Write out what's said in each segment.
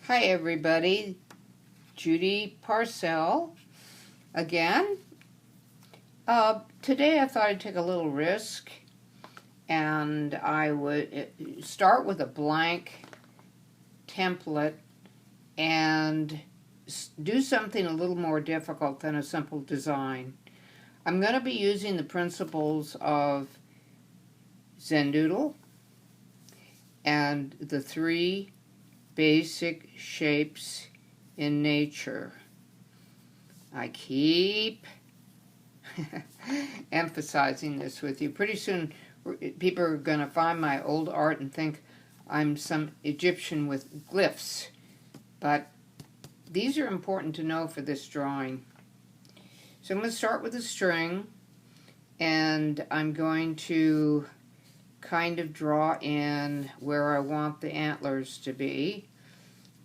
Hi everybody, Judy Parcell again. Today I thought I'd take a little risk and I would start with a blank template and do something a little more difficult than a simple design. I'm going to be using the principles of Zendoodle and the three basic shapes in nature. I keep emphasizing this with you. Pretty soon people are going to find my old art and think I'm some Egyptian with glyphs, but these are important to know for this drawing. So I'm going to start with a string, and I'm going to kind of draw in where I want the antlers to be,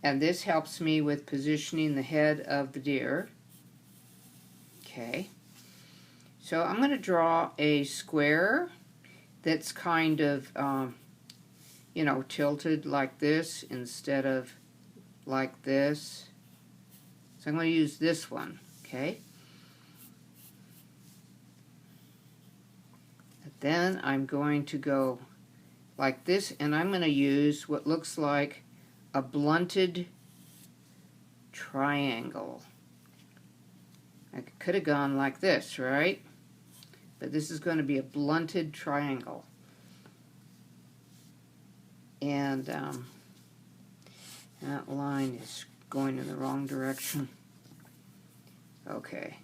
and this helps me with positioning the head of the deer. Okay, so I'm going to draw a square that's kind of tilted like this instead of like this. So I'm going to use this one. Okay, then I'm going to go like this, and I'm going to use what looks like a blunted triangle. I could have gone like this, right? But this is going to be a blunted triangle. And that line is going in the wrong direction. Okay.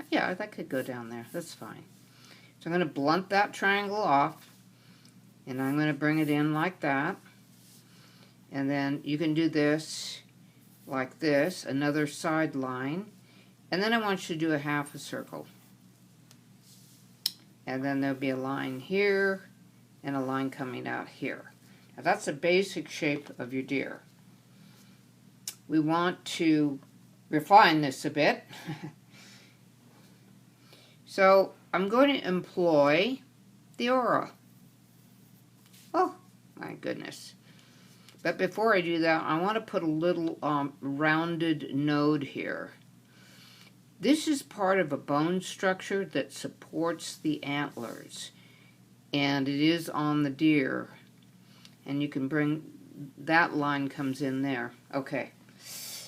Yeah, that could go down there. That's fine. So I'm going to blunt that triangle off, and I'm going to bring it in like that. And then you can do this like this, another side line. And then I want you to do a half a circle. And then there'll be a line here and a line coming out here. Now that's a basic shape of your deer. We want to refine this a bit. So I'm going to employ the aura. Oh, my goodness. But before I do that, I want to put a little rounded node here. This is part of a bone structure that supports the antlers, and it is on the deer, and you can bring, that line comes in there. Okay,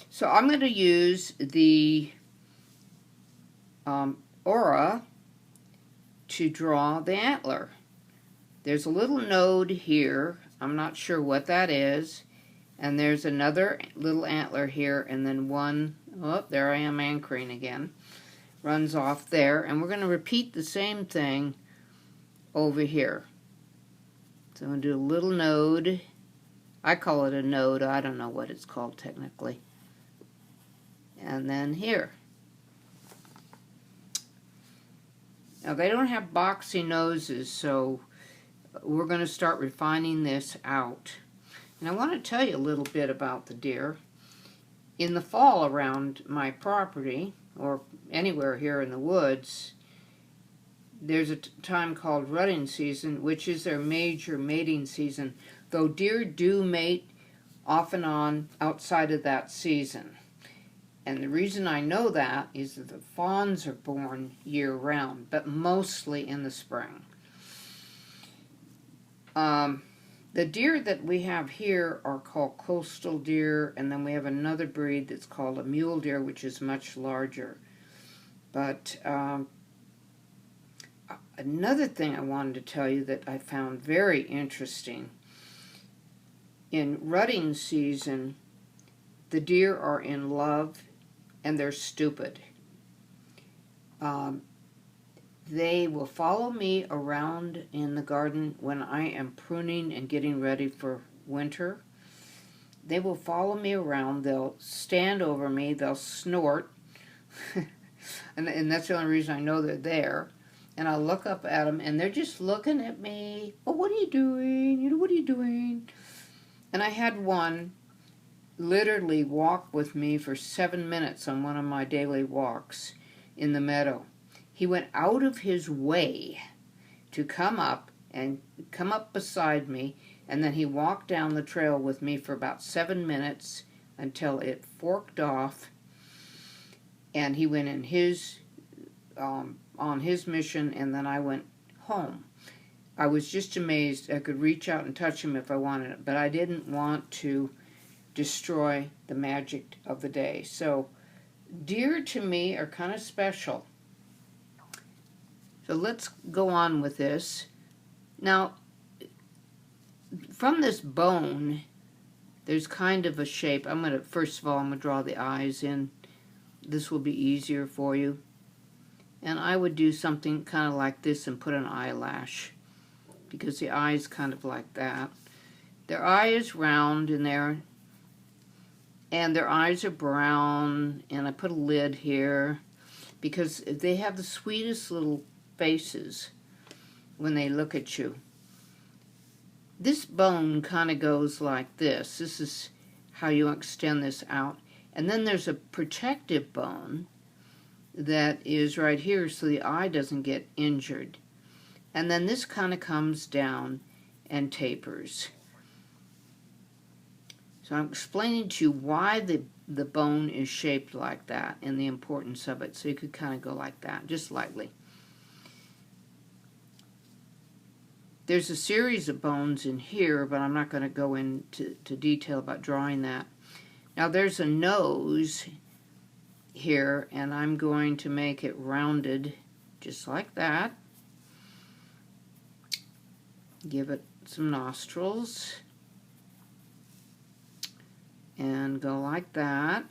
so I'm going to use the aura to draw the antler. There's a little node here. I'm not sure what that is. And there's another little antler here, and then one, oh, there I am anchoring again, runs off there. And we're going to repeat the same thing over here. So I'm going to do a little node. I call it a node. I don't know what it's called technically. And then here. Now they don't have boxy noses, so we're going to start refining this out. And I want to tell you a little bit about the deer. In the fall around my property, or anywhere here in the woods, there's a time called rutting season, which is their major mating season, though deer do mate off and on outside of that season. And the reason I know that is that the fawns are born year-round, but mostly in the spring. The deer that we have here are called coastal deer, and then we have another breed that's called a mule deer, which is much larger. But another thing I wanted to tell you that I found very interesting, in rutting season, the deer are in love and they're stupid. They will follow me around in the garden when I am pruning and getting ready for winter. They will follow me around. They'll stand over me. They'll snort. and that's the only reason I know they're there. And I'll look up at them, and they're just looking at me. Oh, what are you doing? What are you doing? And I had one literally walk with me for 7 minutes on one of my daily walks in the meadow. He went out of his way to come up beside me, and then he walked down the trail with me for about 7 minutes until it forked off, and he went in his on his mission, and then I went home. I was just amazed. I could reach out and touch him if I wanted it, but I didn't want to destroy the magic of the day. So deer to me are kind of special. So let's go on with this. Now, from this bone, there's kind of a shape. First of all, I'm going to draw the eyes in. This will be easier for you. And I would do something kind of like this and put an eyelash, because the eye is kind of like that. Their eye is round in there, and their eyes are brown, and I put a lid here because they have the sweetest little faces when they look at you. This bone kind of goes like this. This is how you extend this out. And then there's a protective bone that is right here so the eye doesn't get injured. And then this kind of comes down and tapers. So I'm explaining to you why the bone is shaped like that and the importance of it. So you could kind of go like that, just lightly. There's a series of bones in here, but I'm not going to go into detail about drawing that. Now there's a nose here, and I'm going to make it rounded just like that. Give it some nostrils and go like that.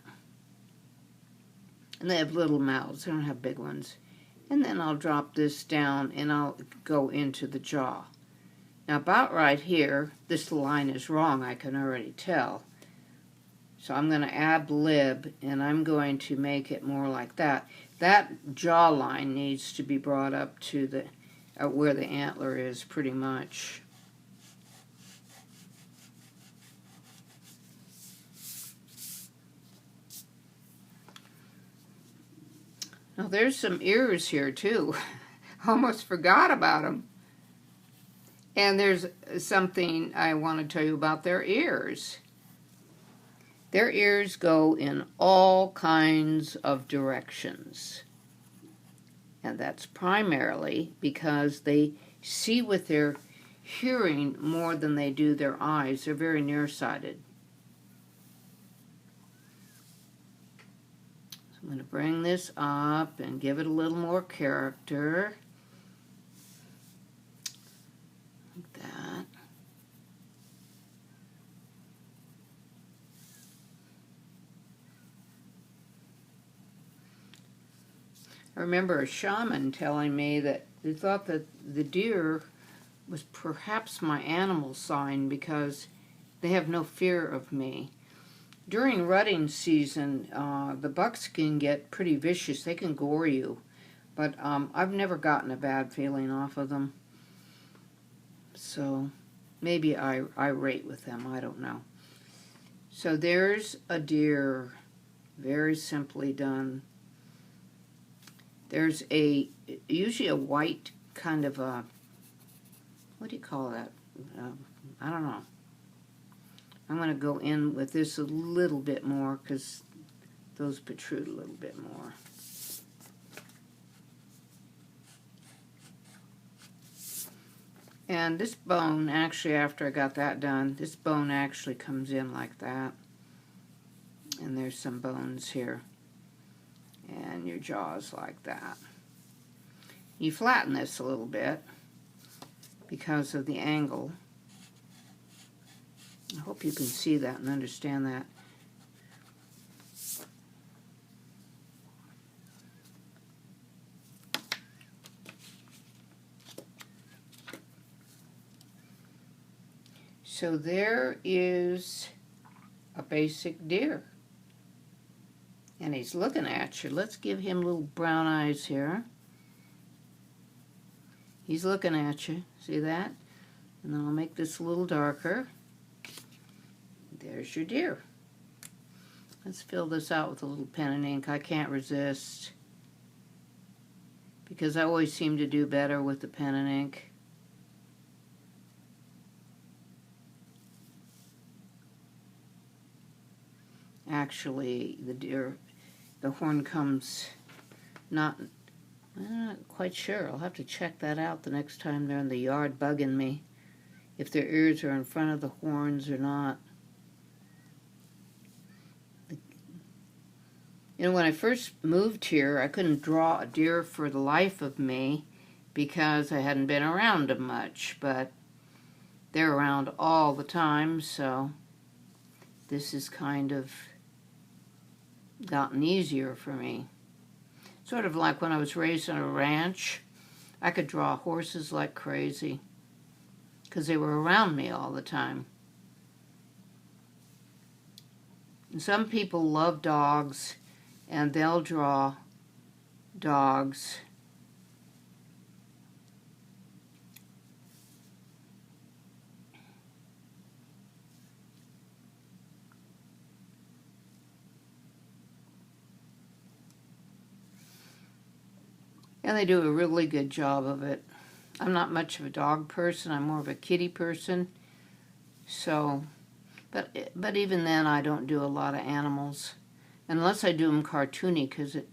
And they have little mouths, they don't have big ones. And then I'll drop this down and I'll go into the jaw. Now about right here, this line is wrong, I can already tell. So I'm going to ad lib, and I'm going to make it more like that. That jawline needs to be brought up to the where the antler is, pretty much. Now there's some ears here too. Almost forgot about them. And there's something I want to tell you about their ears. Their ears go in all kinds of directions. And that's primarily because they see with their hearing more than they do their eyes. They're very nearsighted. So I'm going to bring this up and give it a little more character. Like that. I remember a shaman telling me that they thought that the deer was perhaps my animal sign because they have no fear of me. During rutting season, the bucks can get pretty vicious. They can gore you, but I've never gotten a bad feeling off of them. So maybe I rate with them, I don't know. So there's a deer, very simply done. There's usually a white kind of a, what do you call that? I don't know. I'm going to go in with this a little bit more because those protrude a little bit more. And this bone, actually, after I got that done, this bone actually comes in like that. And there's some bones here. And your jaw's like that. You flatten this a little bit because of the angle. I hope you can see that and understand that. So there is a basic deer. And he's looking at you. Let's give him little brown eyes here. He's looking at you. See that? And then I'll make this a little darker. There's your deer. Let's fill this out with a little pen and ink. I can't resist, because I always seem to do better with the pen and ink. actually the horn comes not, I'm not quite sure. I'll have to check that out the next time they're in the yard bugging me, if their ears are in front of the horns or not. You know, when I first moved here, I couldn't draw a deer for the life of me because I hadn't been around them much, but they're around all the time, so this has kind of gotten easier for me. Sort of like when I was raised on a ranch, I could draw horses like crazy because they were around me all the time. And some people love dogs, and they'll draw dogs. And they do a really good job of it. I'm not much of a dog person. I'm more of a kitty person. So, but even then, I don't do a lot of animals. Unless I do them cartoony, because it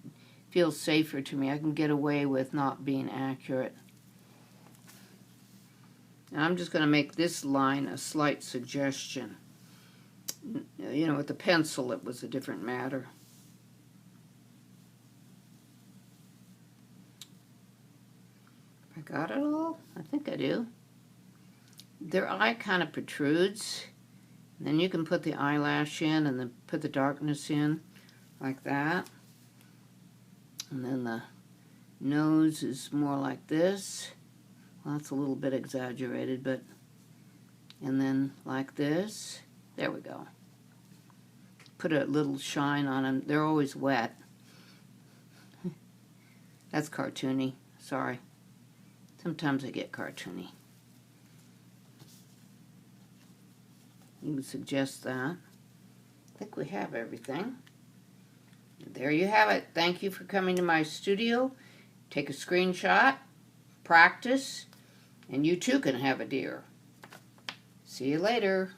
feels safer to me. I can get away with not being accurate. And I'm just going to make this line a slight suggestion. You know, with the pencil, it was a different matter. I got it all? I think I do. Their eye kind of protrudes. Then you can put the eyelash in and then put the darkness in like that. And then the nose is more like this. Well, that's a little bit exaggerated, but... And then like this. There we go. Put a little shine on them. They're always wet. That's cartoony. Sorry. Sometimes I get cartoony. You would suggest that. I think we have everything. There you have it. Thank you for coming to my studio. Take a screenshot, practice, and you too can have a deer. See you later.